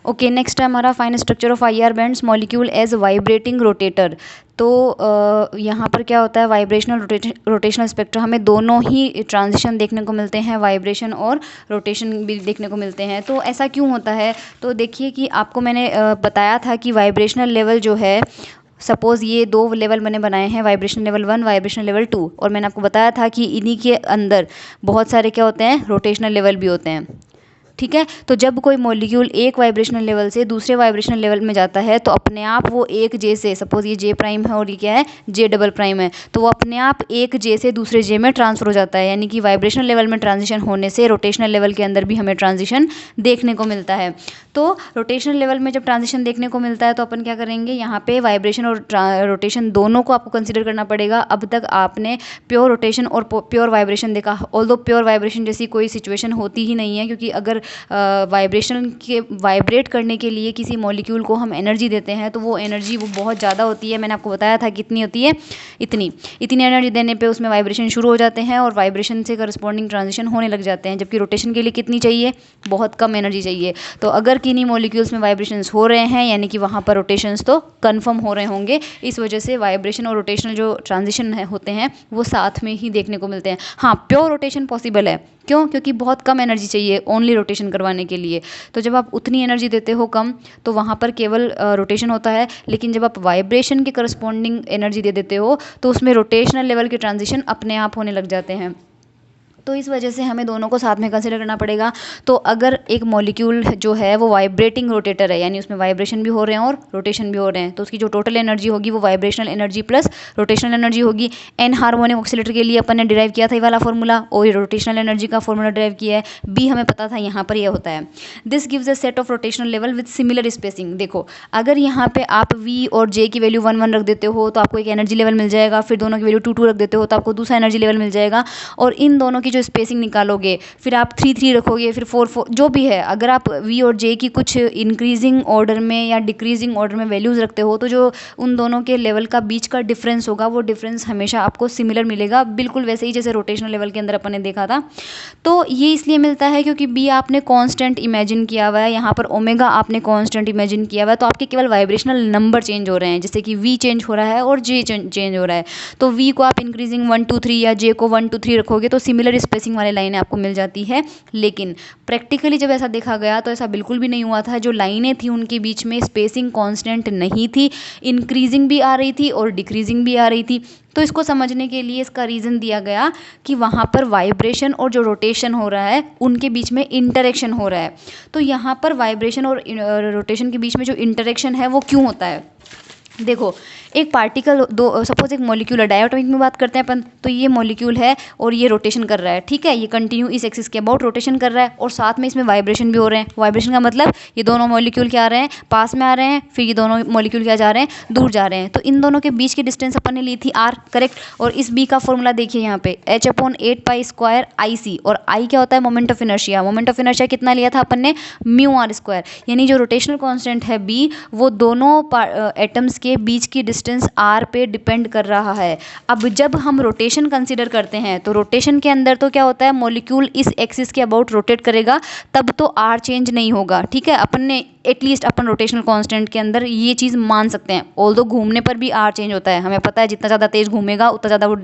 Okay, next है हमारा fine structure of IR bands molecule as vibrating rotator. तो यहाँ पर क्या होता है, वाइब्रेशनल रोटेशनल स्पेक्ट्रम, हमें दोनों ही ट्रांजिशन देखने को मिलते हैं, वाइब्रेशन और रोटेशन भी देखने को मिलते हैं। तो ऐसा क्यों होता है? तो देखिए कि आपको मैंने बताया था कि वाइब्रेशनल लेवल जो है, सपोज़ ये दो लेवल मैंने बनाए हैं, वाइब्रेशन लेवल 1, वाइब्रेशन लेवल 2, और मैंने आपको बताया था कि इन्हीं के अंदर बहुत सारे क्या होते हैं, रोटेशनल लेवल भी होते हैं। ठीक है, तो जब कोई मॉलिक्यूल एक वाइब्रेशनल लेवल से दूसरे वाइब्रेशनल लेवल में जाता है तो अपने आप वो एक जे से, सपोज ये जे प्राइम है और ये क्या है, जे डबल प्राइम है, तो वो अपने आप एक जे से दूसरे जे में ट्रांसफर हो जाता है। यानी कि वाइब्रेशनल लेवल में ट्रांजिशन होने से रोटेशनल लेवल के अंदर भी हमें ट्रांजिशन देखने को मिलता है। तो रोटेशनल लेवल में जब ट्रांजिशन देखने को मिलता है तो अपन क्या करेंगे, यहाँ पे वाइब्रेशन और रोटेशन दोनों को आपको कंसिडर करना पड़ेगा। अब तक आपने प्योर रोटेशन और प्योर वाइब्रेशन देखा, ऑल्दो प्योर वाइब्रेशन जैसी कोई सिचुएशन होती ही नहीं है, क्योंकि अगर वाइब्रेशन के वाइब्रेट करने के लिए किसी मॉलिक्यूल को हम एनर्जी देते हैं तो वो एनर्जी वो बहुत ज़्यादा होती है। मैंने आपको बताया था कितनी होती है, इतनी एनर्जी देने पे उसमें वाइब्रेशन शुरू हो जाते हैं और वाइब्रेशन से करस्पॉन्डिंग ट्रांजिशन होने लग जाते हैं। जबकि रोटेशन के लिए कितनी चाहिए, बहुत कम एनर्जी चाहिए। तो अगर किन्हीं मॉलिक्यूल्स में वाइब्रेशंस हो रहे हैं यानी कि वहाँ पर रोटेशंस तो कन्फर्म हो रहे होंगे। इस वजह से वाइब्रेशन और रोटेशनल जो ट्रांजिशन होते हैं वो साथ में ही देखने को मिलते हैं। हाँ, प्योर रोटेशन पॉसिबल है, क्यों? क्योंकि बहुत कम एनर्जी चाहिए ओनली रोटेशन करवाने के लिए। तो जब आप उतनी एनर्जी देते हो कम, तो वहाँ पर केवल रोटेशन होता है। लेकिन जब आप वाइब्रेशन के करस्पॉन्डिंग एनर्जी दे देते हो तो उसमें रोटेशनल लेवल के ट्रांजिशन अपने आप होने लग जाते हैं। तो इस वजह से हमें दोनों को साथ में कंसिडर करना पड़ेगा। तो अगर एक मॉलिक्यूल जो है वो वाइब्रेटिंग रोटेटर है, यानी उसमें वाइब्रेशन भी हो रहे हैं और रोटेशन भी हो रहे हैं, तो उसकी जो टोटल एनर्जी होगी वो vibrational energy plus rotational energy होगी। एन हार्मोनिक ऑक्सीलेटर के लिए अपन ने डिराइव किया था ये वाला फॉर्मूला, और ये रोटेशनल एनर्जी का फॉर्मूला डिराइव किया है। बी हमें पता था यहाँ पर यह होता है, this gives a set of rotational level with similar spacing. देखो, अगर यहाँ पे आप वी और जे की वैल्यू 1 1 रख देते हो तो आपको एक एनर्जी लेवल मिल जाएगा, फिर दोनों की वैल्यू 2 2 रख देते हो तो आपको दूसरा एनर्जी लेवल मिल जाएगा, और इन दोनों की जो स्पेसिंग निकालोगे, फिर आप 3 3 रखोगे, फिर 4 4, जो भी है। अगर आप वी और जे की कुछ इंक्रीजिंग ऑर्डर में या डिक्रीजिंग ऑर्डर में वैल्यूज़ रखते हो तो जो उन दोनों के लेवल का बीच का डिफरेंस होगा वो डिफरेंस हमेशा आपको सिमिलर मिलेगा, बिल्कुल वैसे ही जैसे रोटेशनल लेवल के अंदर अपन ने देखा था। तो ये इसलिए मिलता है क्योंकि बी आपने कांस्टेंट इमेजिन किया हुआ है, यहाँ पर ओमेगा आपने कांस्टेंट इमेजिन किया हुआ है, तो आपके केवल वाइब्रेशनल नंबर चेंज हो रहे हैं, जैसे कि वी चेंज हो रहा है और जे चेंज हो रहा है। तो वी को आप इंक्रीजिंग 1 2 3 या जे को 1 2 3 रखोगे तो सिमिलर स्पेसिंग वाली लाइनें आपको मिल जाती है। लेकिन प्रैक्टिकली जब ऐसा देखा गया तो ऐसा बिल्कुल भी नहीं हुआ था। जो लाइनें थी उनके बीच में स्पेसिंग कांस्टेंट नहीं थी, इंक्रीजिंग भी आ रही थी और डिक्रीजिंग भी आ रही थी। तो इसको समझने के लिए इसका रीज़न दिया गया कि वहाँ पर वाइब्रेशन और जो रोटेशन हो रहा है उनके बीच में इंटरेक्शन हो रहा है। तो यहाँ पर वाइब्रेशन और रोटेशन के बीच में जो इंटरेक्शन है वो क्यों होता है? देखो, एक पार्टिकल, दो सपोज एक मॉलिक्यूल है, डायटोमिक में बात करते हैं अपन, तो ये मॉलिक्यूल है और ये रोटेशन कर रहा है, ठीक है, ये कंटिन्यू इस एक्सिस के अबाउट रोटेशन कर रहा है और साथ में इसमें वाइब्रेशन भी हो रहे हैं। वाइब्रेशन का मतलब ये दोनों मॉलिक्यूल क्या आ रहे हैं, पास में आ रहे हैं, फिर ये दोनों मॉलिक्यूल क्या जा रहे हैं, दूर जा रहे हैं। तो इन दोनों के बीच की डिस्टेंस अपन ने ली थी r, करेक्ट। और इस b का फॉर्मूला देखिए यहाँ पे h/8π² IC, और I क्या होता है, moment of inertia. Moment of inertia कितना लिया था अपन ने, μr²। यानी जो रोटेशनल कांस्टेंट है b, वो दोनों एटम्स के बीच की डिस्टेंस r पे डिपेंड कर रहा है। अब जब हम रोटेशन कंसीडर करते हैं तो रोटेशन के अंदर तो क्या होता है, मॉलिक्यूल इस एक्सिस के अबाउट रोटेट करेगा, तब तो r चेंज नहीं होगा, ठीक है। अपन ने एटलीस्ट अपन रोटेशनल कांस्टेंट के अंदर ये चीज़ मान सकते हैं, ऑल्दो घूमने पर भी r चेंज होता है। हमें पता है जितना ज़्यादा तेज़ घूमेगा उतना ज़्यादा वो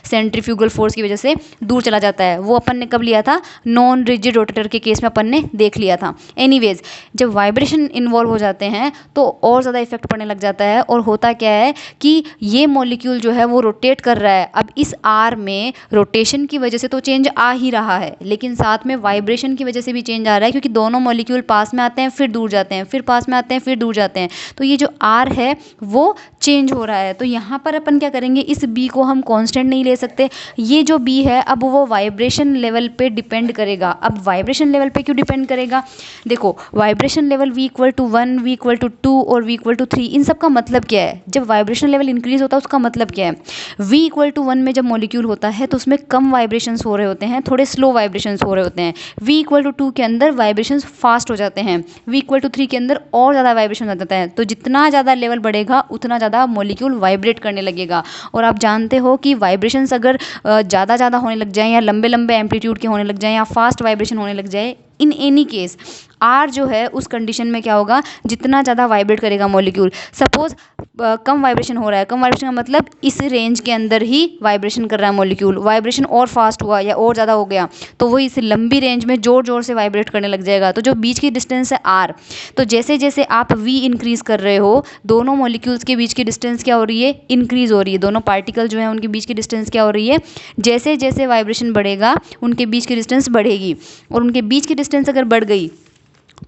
सेंट्रीफ्यूगल फोर्स की वजह से दूर चला जाता है। वो अपन ने कब लिया था, नॉन रिजिड रोटेटर के केस में अपन ने देख लिया था। एनीवेज, जब वाइब्रेशन इन्वॉल्व हो जाते हैं तो और ज़्यादा इफेक्ट पड़ने लग जाता है, और होता क्या है कि ये मॉलिक्यूल जो है वो रोटेट कर रहा है। अब इस आर में रोटेशन की वजह से तो चेंज आ ही रहा है, लेकिन साथ में वाइब्रेशन की वजह से भी चेंज आ रहा है, क्योंकि दोनों मॉलिक्यूल पास में आते हैं फिर दूर जाते हैं, फिर पास में आते हैं फिर दूर जाते हैं। तो ये जो आर है वो चेंज हो रहा है। तो यहाँ पर अपन क्या करेंगे, इस बी को हम कांस्टेंट नहीं ले सकते। ये जो बी है अब वो वाइब्रेशन लेवल पे डिपेंड करेगा। अब वाइब्रेशन लेवल पे क्यों डिपेंड करेगा, देखो, वाइब्रेशन लेवल v=1, v=2 और v=3, इन सब का मतलब क्या है? जब वाइब्रेशन लेवल इंक्रीज होता है उसका मतलब क्या है? v=1 में जब मॉलिक्यूल होता है तो उसमें कम वाइब्रेशंस हो रहे होते हैं, थोड़े स्लो वाइब्रेशंस हो रहे होते हैं। v=2 के अंदर वाइब्रेशंस फास्ट हो जाते हैं, v=3 के अंदर और ज़्यादा वाइब्रेशन आ जाता है। तो जितना ज़्यादा लेवल बढ़ेगा उतना ज़्यादा मॉलिक्यूल वाइब्रेट करने लगेगा। और आप जानते हो कि वाइब्रेशंस अगर ज़्यादा होने लग जाए, या लंबे लंबे एम्पलीट्यूड के होने लग जाए, या फास्ट वाइब्रेशन होने लग जाए, इन एनी केस आर जो है उस कंडीशन में क्या होगा, जितना ज़्यादा वाइब्रेट करेगा मॉलिक्यूल, सपोज कम वाइब्रेशन हो रहा है, कम वाइब्रेशन का मतलब इस रेंज के अंदर ही वाइब्रेशन कर रहा है मॉलिक्यूल, वाइब्रेशन और फास्ट हुआ या और ज़्यादा हो गया तो वो इस लंबी रेंज में ज़ोर ज़ोर से वाइब्रेट करने लग जाएगा। तो जो बीच की डिस्टेंस है आर, तो जैसे जैसे आप वी इंक्रीज़ कर रहे हो, दोनों मॉलिक्यूल्स के बीच की डिस्टेंस क्या हो रही है, इंक्रीज़ हो रही है। दोनों पार्टिकल जो है उनके बीच की डिस्टेंस क्या हो रही है, जैसे जैसे वाइब्रेशन बढ़ेगा उनके बीच की डिस्टेंस बढ़ेगी, और उनके बीच की डिस्टेंस अगर बढ़ गई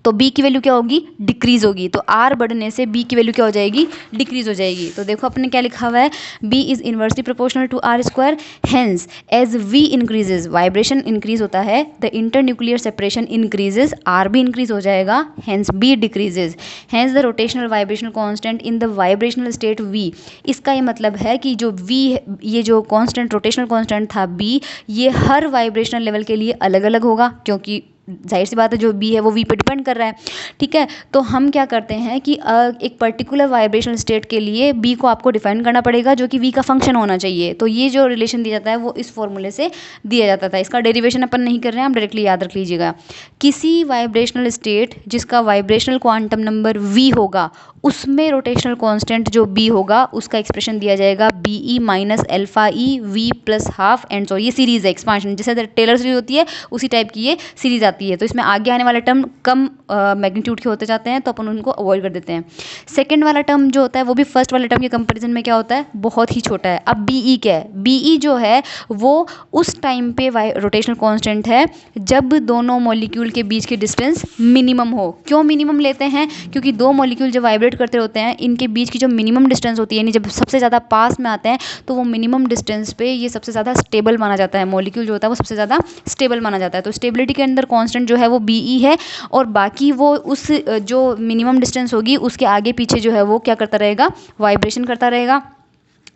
तो b की वैल्यू क्या होगी, डिक्रीज होगी। तो r बढ़ने से b की वैल्यू क्या हो जाएगी, डिक्रीज हो जाएगी। तो देखो अपने क्या लिखा हुआ है, b is inversely proportional to r square, hence as v increases, vibration increase होता है, the internuclear separation increases, r भी इंक्रीज हो जाएगा, hence b decreases, hence the rotational vibrational constant in the vibrational state v। इसका ये मतलब है कि जो v, ये जो कांस्टेंट रोटेशनल कांस्टेंट था b, ये हर वाइब्रेशनल लेवल के लिए अलग अलग होगा, क्योंकि जाहिर सी बात है जो बी है वो वी पे डिपेंड कर रहा है। ठीक है, तो हम क्या करते हैं कि एक पर्टिकुलर वाइब्रेशनल स्टेट के लिए बी को आपको डिफाइन करना पड़ेगा, जो कि वी का फंक्शन होना चाहिए। तो ये जो रिलेशन दिया जाता है वो इस फॉर्मूले से दिया जाता था। इसका डेरिवेशन अपन नहीं कर रहे हैं, आप डायरेक्टली याद रख लीजिएगा। किसी वाइब्रेशनल स्टेट जिसका वाइब्रेशनल क्वांटम नंबर वी होगा, उसमें रोटेशनल कांस्टेंट जो बी होगा उसका एक्सप्रेशन दिया जाएगा B E minus alpha E V plus half and so. ये सीरीज है, एक्सपांशन, जैसे टेलर सीरीज होती है उसी टाइप की ये सीरीज आती है। तो इसमें आगे आने वाले टर्म कम मैग्नीट्यूड के होते जाते हैं, तो अपन उनको अवॉइड कर देते हैं। सेकंड वाला टर्म जो होता है वो भी फर्स्ट वाले टर्म के कंपैरिजन में क्या होता है, बहुत ही छोटा है। अब बी ई क्या है, बी ई जो है वो उस टाइम पे रोटेशनल कांस्टेंट है जब दोनों मॉलिक्यूल के बीच की डिस्टेंस मिनिमम हो। क्यों मिनिमम लेते हैं, क्योंकि दो मॉलिक्यूल जब वाइब्रेट करते होते हैं, इनके बीच की जो मिनिमम डिस्टेंस होती है, यानी जब सबसे ज़्यादा पास में आते हैं तो वो मिनिमम डिस्टेंस पे ये सबसे ज़्यादा स्टेबल माना जाता है। मॉलिक्यूल जो होता है वो सबसे ज़्यादा स्टेबल माना जाता है। तो स्टेबिलिटी के अंदर कांस्टेंट जो है वो बी ई है, और बाकी वो उस जो मिनिमम डिस्टेंस होगी उसके आगे पीछे जो है वो क्या करता रहेगा, वाइब्रेशन करता रहेगा।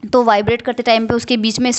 तो वाइब्रेट करते टाइम पे उसके बीच में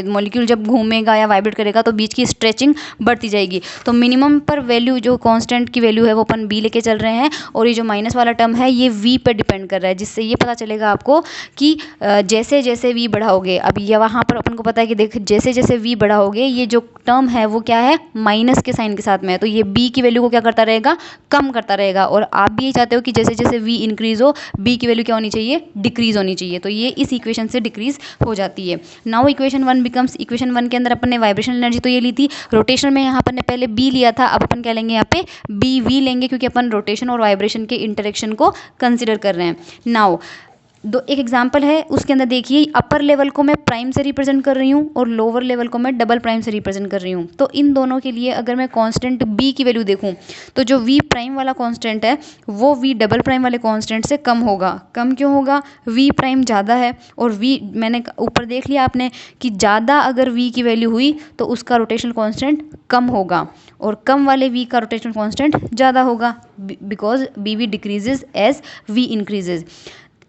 मॉलिक्यूल जब घूमेगा या वाइब्रेट करेगा तो बीच की स्ट्रेचिंग बढ़ती जाएगी। तो मिनिमम पर वैल्यू जो कांस्टेंट की वैल्यू है वो अपन बी लेके चल रहे हैं, और ये जो माइनस वाला टर्म है ये वी पर डिपेंड कर रहा है, जिससे ये पता चलेगा आपको कि जैसे जैसे वी बढ़ाओगे, अब ये वहाँ पर अपन को पता है कि देख जैसे जैसे वी बढ़ाओगे ये जो टर्म है वो क्या है, माइनस के साइन के साथ में है, तो ये बी की वैल्यू को क्या करता रहेगा, कम करता रहेगा। और आप भी ये चाहते हो कि जैसे जैसे वी इंक्रीज हो बी की वैल्यू क्या होनी चाहिए, डिक्रीज होनी चाहिए। तो ये इस इक्वेशन से डिक्रीज हो जाती है। नाउ इक्वेशन 1 बिकम्स, इक्वेशन 1 के अंदर अपन ने वाइब्रेशनल एनर्जी तो ये ली थी, रोटेशन में यहाँ अपन ने पहले बी लिया था, अब अपन क्या लेंगे यहाँ पे बी वी लेंगे, क्योंकि अपन रोटेशन और वाइब्रेशन के इंटरेक्शन को कंसिडर कर रहे हैं। नाउ एक एग्जाम्पल है, उसके अंदर देखिए अपर लेवल को मैं प्राइम से रिप्रेजेंट कर रही हूँ और लोअर लेवल को मैं डबल प्राइम से रिप्रेजेंट कर रही हूँ। तो इन दोनों के लिए अगर मैं कांस्टेंट बी की वैल्यू देखूँ तो जो वी प्राइम वाला कांस्टेंट है वो वी डबल प्राइम वाले कांस्टेंट से कम होगा। कम क्यों होगा, वी प्राइम ज़्यादा है, और वी मैंने ऊपर देख लिया आपने कि ज़्यादा अगर वी की वैल्यू हुई तो उसका रोटेशनल कांस्टेंट कम होगा, और कम वाले वी का रोटेशनल कांस्टेंट ज़्यादा होगा, because B V decreases as V increases.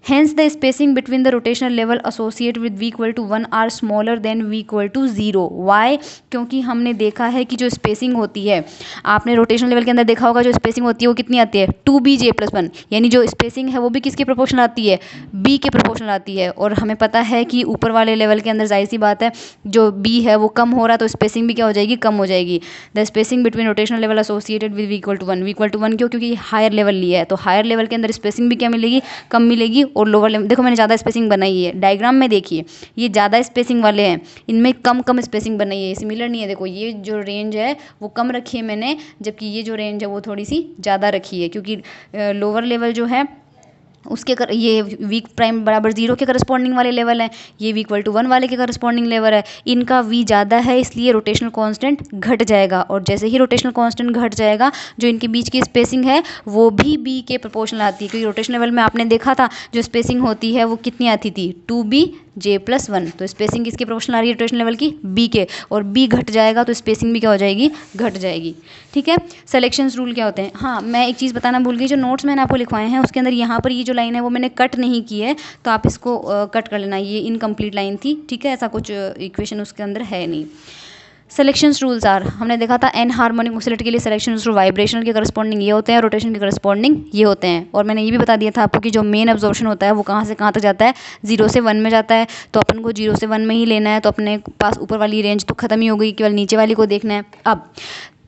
Hence the spacing between the rotational level associated with v equal to 1 are smaller than v equal to 0. Why? क्योंकि हमने देखा है कि जो स्पेसिंग होती है, आपने रोटेशनल लेवल के अंदर देखा होगा जो स्पेसिंग होती है वो कितनी आती है, 2bj+1, यानी जो स्पेसिंग है वो भी किसके प्रोपोर्शनल आती है, b के प्रोपोर्शनल आती है। और हमें पता है कि ऊपर वाले लेवल के अंदर जाहिर सी बात है जो b है वो कम हो रहा है, तो स्पेसिंग भी क्या हो जाएगी, कम हो जाएगी। The spacing between rotational level associated with v equal to 1, v equal to 1 क्यों, क्योंकि हायर लेवल लिया है, तो हायर लेवल के अंदर स्पेसिंग भी क्या मिलेगी, कम मिलेगी। और लोअर लेवल देखो मैंने ज़्यादा स्पेसिंग बनाई है, डायग्राम में देखिए ये ज़्यादा स्पेसिंग वाले हैं, इनमें कम कम स्पेसिंग बनाई है, सिमिलर नहीं है। देखो ये जो रेंज है वो कम रखी है मैंने, जबकि ये जो रेंज है वो थोड़ी सी ज़्यादा रखी है, क्योंकि लोअर लेवल जो है उसके ये वीक प्राइम बराबर 0 के करस्पॉन्डिंग वाले लेवल है, ये वी इक्वल टू 1 वाले के करस्पॉन्डिंग लेवल है, इनका वी ज़्यादा है इसलिए रोटेशनल कांस्टेंट घट जाएगा। और जैसे ही रोटेशनल कांस्टेंट घट जाएगा जो इनके बीच की स्पेसिंग है वो भी बी के प्रोपोर्शनल आती है, क्योंकि रोटेशनल लेवल में आपने देखा था जो स्पेसिंग होती है वो कितनी आती थी, 2bj+1। तो स्पेसिंग किसके प्रोपोर्शनल आ रही है, रोटेशनल लेवल की बी के, और बी घट जाएगा तो स्पेसिंग भी क्या हो जाएगी, घट जाएगी। ठीक है, सिलेक्शंस रूल क्या होते हैं। हाँ मैं एक चीज़ बताना भूल गई, जो नोट्स मैंने आपको लिखवाए हैं उसके अंदर यहाँ पर ये जो लाइन है वो मैंने कट नहीं की है, तो आप इसको कट कर लेना, ये इनकम्प्लीट लाइन थी। ठीक है, ऐसा कुछ इक्वेशन उसके अंदर है नहीं। सिलेक्शंस रूल्स आर, हमने देखा था एन हार्मोनिक ऑसिलेटर के लिए सिलेक्शन रूल वाइब्रेशनल के करस्पॉन्डिंग ये होते हैं, रोटेशन के करस्पॉन्डिंग ये होते हैं। और मैंने ये भी बता दिया था आपको कि जो मेन एब्जॉर्प्शन होता है वो कहाँ से कहाँ तक जाता है, 0 से 1 में जाता है, तो अपन को 0 से 1 में ही लेना है। तो अपने पास ऊपर वाली रेंज तो खत्म ही हो गई, केवल नीचे वाली को देखना है। अब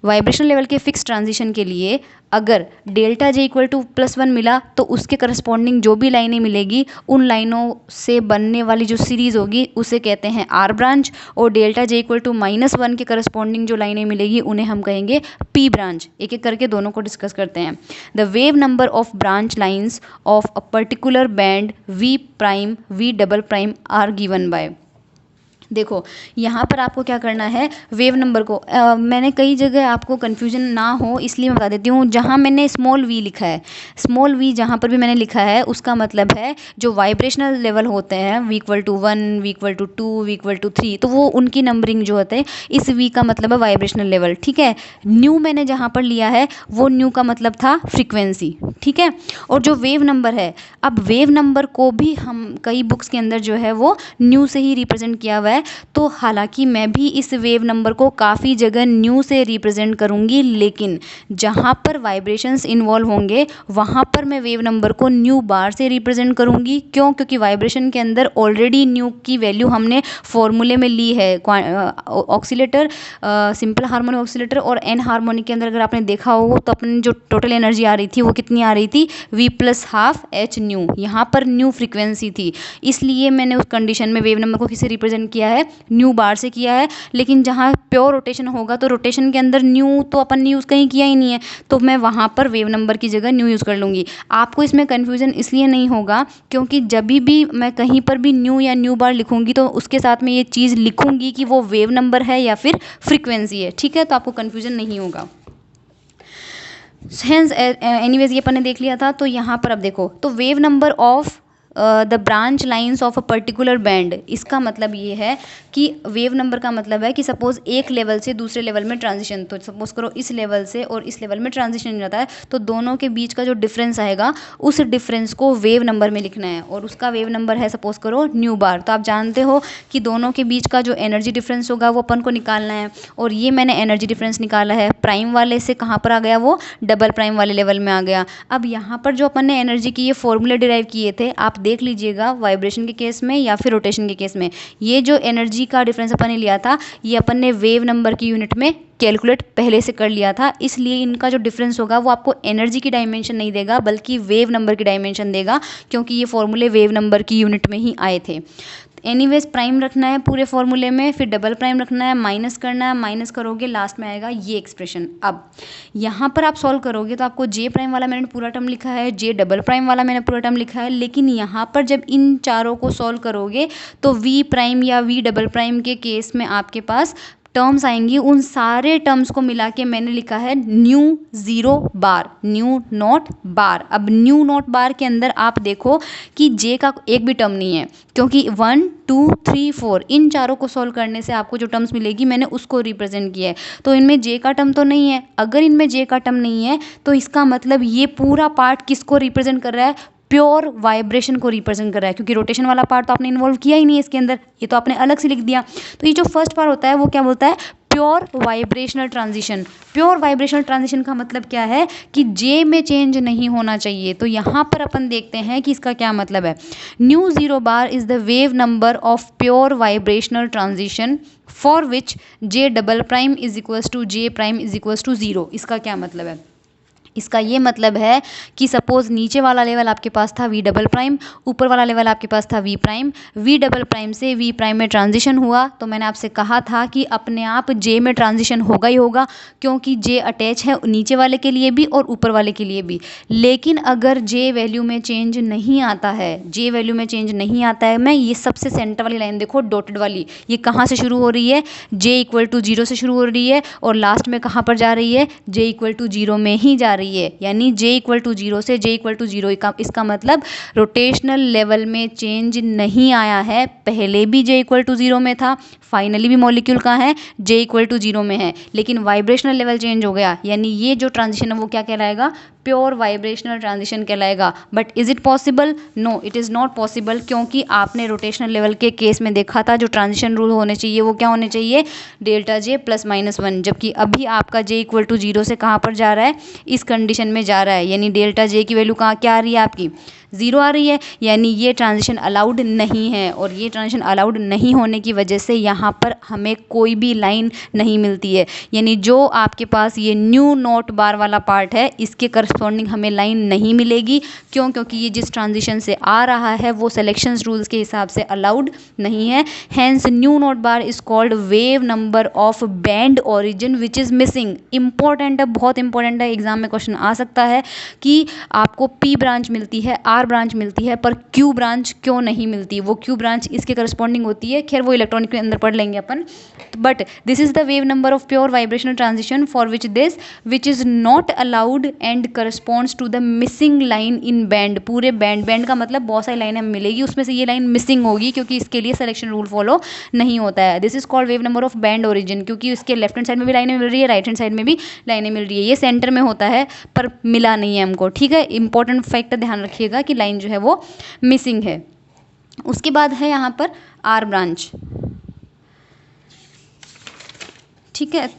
वाइब्रेशनल लेवल के फिक्स ट्रांजिशन के लिए अगर डेल्टा जे इक्वल टू +1 मिला तो उसके करस्पॉन्डिंग जो भी लाइनें मिलेगी उन लाइनों से बनने वाली जो सीरीज़ होगी उसे कहते हैं आर ब्रांच, और डेल्टा जे इक्वल टू -1 के करस्पॉन्डिंग जो लाइनें मिलेगी उन्हें हम कहेंगे पी ब्रांच। एक एक करके दोनों को डिस्कस करते हैं। The wave number of branch lines of a particular band V prime V double prime are given by. देखो यहाँ पर आपको क्या करना है, वेव नंबर को मैंने कई जगह आपको कन्फ्यूजन ना हो इसलिए मैं बता देती हूँ। जहाँ मैंने स्मॉल वी लिखा है, स्मॉल वी जहाँ पर भी मैंने लिखा है उसका मतलब है जो वाइब्रेशनल लेवल होते हैं V=1, V=2, V=3, तो वो उनकी नंबरिंग जो होते हैं इस वी का मतलब है वाइब्रेशनल लेवल, ठीक है। न्यू मैंने जहाँ पर लिया है वो न्यू का मतलब था फ्रीक्वेंसी, ठीक है। और जो वेव नंबर है, अब वेव नंबर को भी हम कई बुक्स के अंदर जो है वो न्यू से ही रिप्रेजेंट किया हुआ है, तो हालांकि मैं भी इस वेव नंबर को काफ़ी जगह न्यू से रिप्रेजेंट करूंगी, लेकिन जहां पर वाइब्रेशंस इन्वॉल्व होंगे वहां पर मैं वेव नंबर को न्यू बार से रिप्रेजेंट करूंगी। क्यों? क्योंकि वाइब्रेशन के अंदर ऑलरेडी न्यू की वैल्यू हमने फॉर्मूले में ली है। ऑक्सीलेटर, सिंपल हार्मोनिक ऑक्सीलेटर और एन हार्मोनिक के अंदर अगर आपने देखा हो तो अपनी जो टोटल एनर्जी आ रही थी वो कितनी आ रही थी, V+12 न्यू। यहाँ पर न्यू फ्रीक्वेंसी थी, इसलिए मैंने उस कंडीशन में वेव नंबर को किससे रिप्रेजेंट किया है, न्यू बार से किया है। लेकिन जहाँ प्योर रोटेशन होगा तो रोटेशन के अंदर न्यू तो अपन ने यूज़ कहीं किया ही नहीं है, तो मैं वहाँ पर वेव नंबर की जगह न्यू यूज़ कर लूँगी। आपको इसमें कन्फ्यूजन इसलिए नहीं होगा क्योंकि जब भी मैं कहीं पर भी न्यू या न्यू बार लिखूँगी तो उसके साथ में ये चीज़ लिखूँगी कि वो वेव नंबर है या फिर फ्रीक्वेंसी है, ठीक है। तो आपको कन्फ्यूजन नहीं होगा। हेंस एनीवेज ये अपन ने देख लिया था। तो यहाँ पर अब देखो, तो wave number of the branch lines of a particular band, इसका मतलब ये है कि वेव नंबर का मतलब है कि सपोज एक लेवल से दूसरे लेवल में ट्रांजिशन, तो सपोज करो इस लेवल से और इस लेवल में ट्रांजिशन जाता है तो दोनों के बीच का जो डिफरेंस आएगा उस डिफरेंस को वेव नंबर में लिखना है, और उसका वेव नंबर है सपोज करो न्यू बार। तो आप जानते हो कि दोनों के बीच का जो एनर्जी डिफरेंस होगा वो अपन को निकालना है, और ये मैंने एनर्जी डिफरेंस निकाला है प्राइम वाले से कहाँ पर आ गया, वो डबल प्राइम वाले लेवल में आ गया। अब यहाँ पर जो अपन ने एनर्जी की ये फॉर्मूले डिराइव किए थे आप देख लीजिएगा, वाइब्रेशन के केस में या फिर रोटेशन के केस में, ये जो एनर्जी का डिफरेंस अपन ने लिया था ये अपन ने वेव नंबर की यूनिट में कैलकुलेट पहले से कर लिया था, इसलिए इनका जो डिफरेंस होगा वो आपको एनर्जी की डायमेंशन नहीं देगा बल्कि वेव नंबर की डायमेंशन देगा, क्योंकि ये फॉर्मूले वेव नंबर की यूनिट में ही आए थे। एनीवेज प्राइम रखना है पूरे फॉर्मूले में, फिर डबल प्राइम रखना है, माइनस करना है, माइनस करोगे लास्ट में आएगा ये एक्सप्रेशन। अब यहाँ पर आप सॉल्व करोगे तो आपको जे प्राइम वाला मैंने पूरा टर्म लिखा है, जे डबल प्राइम वाला मैंने पूरा टर्म लिखा है, लेकिन यहाँ पर जब इन चारों को सॉल्व करोगे तो वी प्राइम या वी डबल प्राइम के केस में आपके पास टर्म्स आएंगी, उन सारे टर्म्स को मिला के मैंने लिखा है न्यू 0 बार, न्यू नॉट बार। अब न्यू नॉट बार के अंदर आप देखो कि जे का एक भी टर्म नहीं है, क्योंकि 1 2 3 4 इन चारों को सॉल्व करने से आपको जो टर्म्स मिलेगी मैंने उसको रिप्रेजेंट किया है, तो इनमें जे का टर्म तो नहीं है। अगर इनमें जे का टर्म नहीं है तो इसका मतलब ये पूरा पार्ट किसको रिप्रेजेंट कर रहा है, प्योर वाइब्रेशन को रिप्रेजेंट कर रहा है, क्योंकि रोटेशन वाला पार्ट तो आपने इन्वॉल्व किया ही नहीं है इसके अंदर, ये तो आपने अलग से लिख दिया। तो ये जो फर्स्ट पार्ट होता है वो क्या बोलता है, pure vibrational transition. Pure vibrational transition का मतलब क्या है कि जे में चेंज नहीं होना चाहिए। तो यहाँ पर अपन देखते हैं कि इसका क्या मतलब है। Nu 0 bar is the wave number of pure vibrational transition for which J double prime is equals to J prime is equals to 0। इसका क्या मतलब है, इसका ये मतलब है कि सपोज नीचे वाला लेवल आपके पास था वी डबल प्राइम, ऊपर वाला लेवल आपके पास था V prime, V double prime से वी प्राइम में ट्रांजिशन हुआ, तो मैंने आपसे कहा था कि अपने आप जे में ट्रांजिशन होगा ही होगा, क्योंकि जे अटैच है नीचे वाले के लिए भी और ऊपर वाले के लिए भी। लेकिन अगर जे वैल्यू में चेंज नहीं आता है, जे वैल्यू में चेंज नहीं आता है, मैं ये सबसे सेंटर वाली लाइन देखो डॉटेड वाली, ये कहाँ से शुरू हो रही है, जे इक्वल टू 0 से शुरू हो रही है और लास्ट में कहाँ पर जा रही है, जे इक्वल टू 0 में ही जा रही है। यानी j इक्वल टू 0 से j इक्वल टू 0, इसका मतलब रोटेशनल लेवल में चेंज नहीं आया है, पहले भी j इक्वल टू 0 में था, फाइनली भी मॉलिक्यूल कहाँ है, j इक्वल टू 0 में है, लेकिन वाइब्रेशनल लेवल चेंज हो गया, यानी ये जो ट्रांजिशन है वो क्या कहलाएगा, प्योर वाइब्रेशनल ट्रांजिशन कहलाएगा। But is it possible, no it is not possible, क्योंकि आपने रोटेशनल लेवल के केस में देखा था जो ट्रांजिशन रूल होने चाहिए वो क्या होने चाहिए, डेल्टा जे +-1, जबकि अभी आपका जे इक्वल टू 0 से कहाँ पर जा रहा है, इस कंडीशन में जा रहा है, यानी डेल्टा जे की वैल्यू कहाँ क्या आ रही है आपकी ज़ीरो आ रही है, यानी ये ट्रांजिशन अलाउड नहीं है। और ये ट्रांजिशन अलाउड नहीं होने की वजह से यहाँ पर हमें कोई भी लाइन नहीं मिलती है, यानी जो आपके पास ये न्यू नोट बार वाला पार्ट है इसके करस्पॉन्डिंग हमें लाइन नहीं मिलेगी। क्यों? क्योंकि ये जिस ट्रांजिशन से आ रहा है वो सिलेक्शन रूल्स के हिसाब से अलाउड नहीं है। Hence nu naught bar is called wave number of band origin which is missing. Important है, बहुत इंपॉर्टेंट है, एग्जाम में क्वेश्चन आ सकता है कि आपको पी ब्रांच मिलती है, आर ब्रांच मिलती है, पर क्यू ब्रांच क्यों नहीं मिलती? वो क्यू ब्रांच इसके करस्पॉन्डिंग होती है, खैर वो इलेक्ट्रॉनिक के अंदर पढ़ लेंगे अपन। But this is the wave number of pure vibrational transition for which this which is not allowed and corresponds to the missing line in band. पूरे बैंड का मतलब बहुत सारी लाइनें मिलेगी, उसमें से ये लाइन मिसिंग होगी क्योंकि इसके लिए सिलेक्शन रूल फॉलो नहीं होता है। This is called wave number of band origin, क्योंकि इसके लेफ्ट हैंड साइड में भी लाइनें मिल रही है, राइट हैंड साइड में भी लाइनें मिल रही है। ये सेंटर में होता है पर मिला नहीं है हमको, ठीक है। इंपॉर्टेंट फैक्ट ध्यान रखिएगा कि लाइन जो है वो मिसिंग है। उसके बाद है यहाँ पर आर ब्रांच, ठीक है।